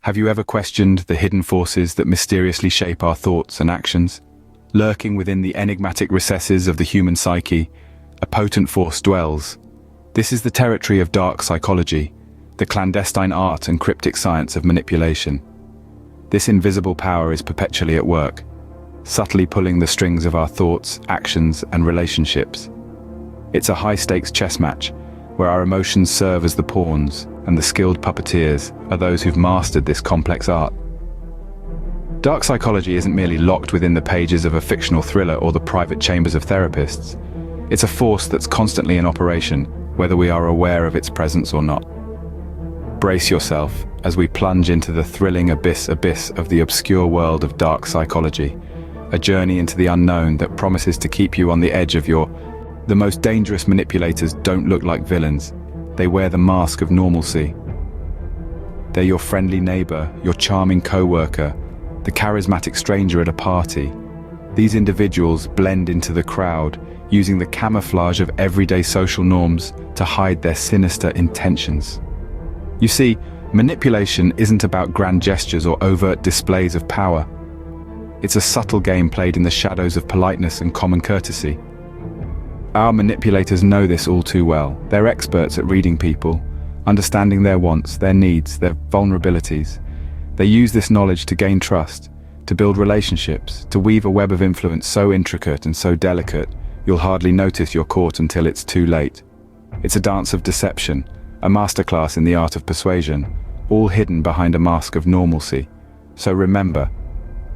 Have you ever questioned the hidden forces that mysteriously shape our thoughts and actions? Lurking within the enigmatic recesses of the human psyche, a potent force dwells. This is the territory of dark psychology, the clandestine art and cryptic science of manipulation. This invisible power is perpetually at work, subtly pulling the strings of our thoughts, actions, and relationships. It's a high-stakes chess match, where our emotions serve as the pawns, and the skilled puppeteers are those who've mastered this complex art. Dark psychology isn't merely locked within the pages of a fictional thriller or the private chambers of therapists. It's a force that's constantly in operation, whether we are aware of its presence or not. Brace yourself as we plunge into the thrilling abyss of the obscure world of dark psychology, a journey into the unknown that promises to keep you on the edge of The most dangerous manipulators don't look like villains. They wear the mask of normalcy. They're your friendly neighbor, your charming co-worker, the charismatic stranger at a party. These individuals blend into the crowd, using the camouflage of everyday social norms to hide their sinister intentions. You see, manipulation isn't about grand gestures or overt displays of power. It's a subtle game played in the shadows of politeness and common courtesy. Our manipulators know this all too well. They're experts at reading people, understanding their wants, their needs, their vulnerabilities. They use this knowledge to gain trust, to build relationships, to weave a web of influence so intricate and so delicate, you'll hardly notice you're caught until it's too late. It's a dance of deception, a masterclass in the art of persuasion, all hidden behind a mask of normalcy. So remember,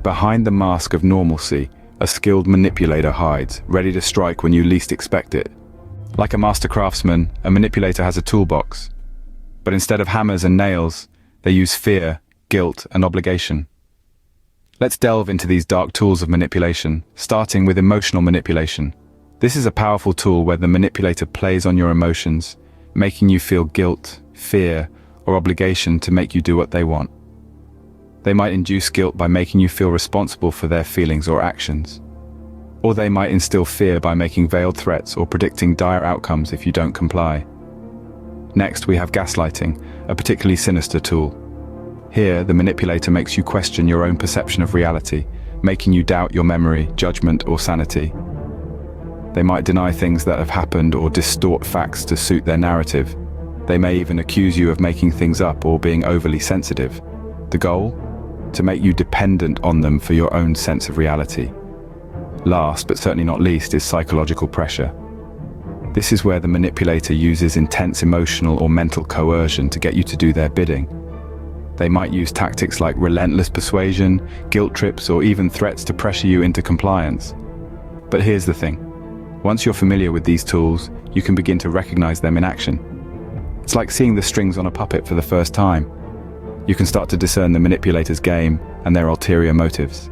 behind the mask of normalcy, a skilled manipulator hides, ready to strike when you least expect it. Like a master craftsman, a manipulator has a toolbox. But instead of hammers and nails, they use fear, guilt, and obligation. Let's delve into these dark tools of manipulation, starting with emotional manipulation. This is a powerful tool where the manipulator plays on your emotions, making you feel guilt, fear, or obligation to make you do what they want. They might induce guilt by making you feel responsible for their feelings or actions. Or they might instill fear by making veiled threats or predicting dire outcomes if you don't comply. Next, we have gaslighting, a particularly sinister tool. Here, the manipulator makes you question your own perception of reality, making you doubt your memory, judgment, or sanity. They might deny things that have happened or distort facts to suit their narrative. They may even accuse you of making things up or being overly sensitive. The goal? To make you dependent on them for your own sense of reality. Last, but certainly not least, is psychological pressure. This is where the manipulator uses intense emotional or mental coercion to get you to do their bidding. They might use tactics like relentless persuasion, guilt trips, or even threats to pressure you into compliance. But here's the thing. Once you're familiar with these tools, you can begin to recognize them in action. It's like seeing the strings on a puppet for the first time. You can start to discern the manipulator's game and their ulterior motives.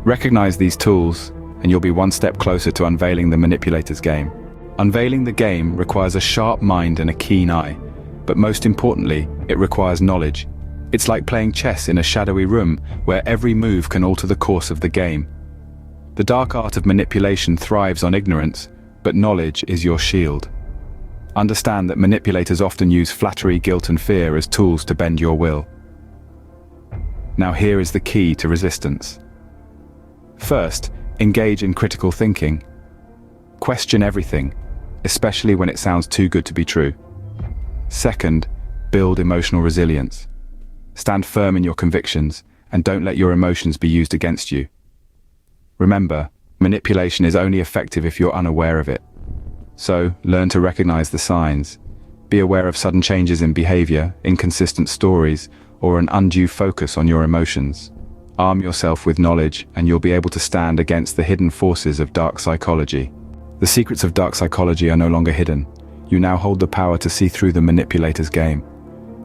Recognize these tools, and you'll be one step closer to unveiling the manipulator's game. Unveiling the game requires a sharp mind and a keen eye, but most importantly, it requires knowledge. It's like playing chess in a shadowy room where every move can alter the course of the game. The dark art of manipulation thrives on ignorance, but knowledge is your shield. Understand that manipulators often use flattery, guilt, and fear as tools to bend your will. Now here is the key to resistance. First, engage in critical thinking. Question everything, especially when it sounds too good to be true. Second, build emotional resilience. Stand firm in your convictions and don't let your emotions be used against you. Remember, manipulation is only effective if you're unaware of it. So, learn to recognize the signs. Be aware of sudden changes in behavior, inconsistent stories, or an undue focus on your emotions. Arm yourself with knowledge, and you'll be able to stand against the hidden forces of dark psychology. The secrets of dark psychology are no longer hidden. You now hold the power to see through the manipulator's game.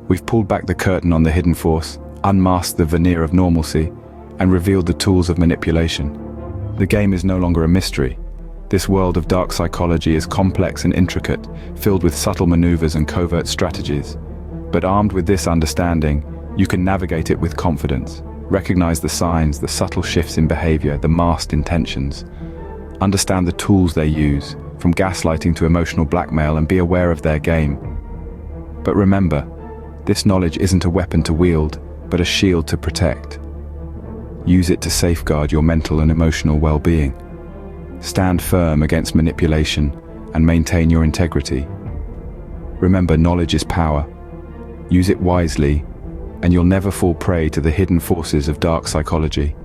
We've pulled back the curtain on the hidden force, unmasked the veneer of normalcy, and revealed the tools of manipulation. The game is no longer a mystery. This world of dark psychology is complex and intricate, filled with subtle maneuvers and covert strategies. But armed with this understanding, you can navigate it with confidence. Recognize the signs, the subtle shifts in behavior, the masked intentions. Understand the tools they use, from gaslighting to emotional blackmail, and be aware of their game. But remember, This knowledge isn't a weapon to wield, but a shield to protect. Use it to safeguard your mental and emotional well-being. Stand firm against manipulation and maintain your integrity. Remember, knowledge is power. Use it wisely, and you'll never fall prey to the hidden forces of dark psychology.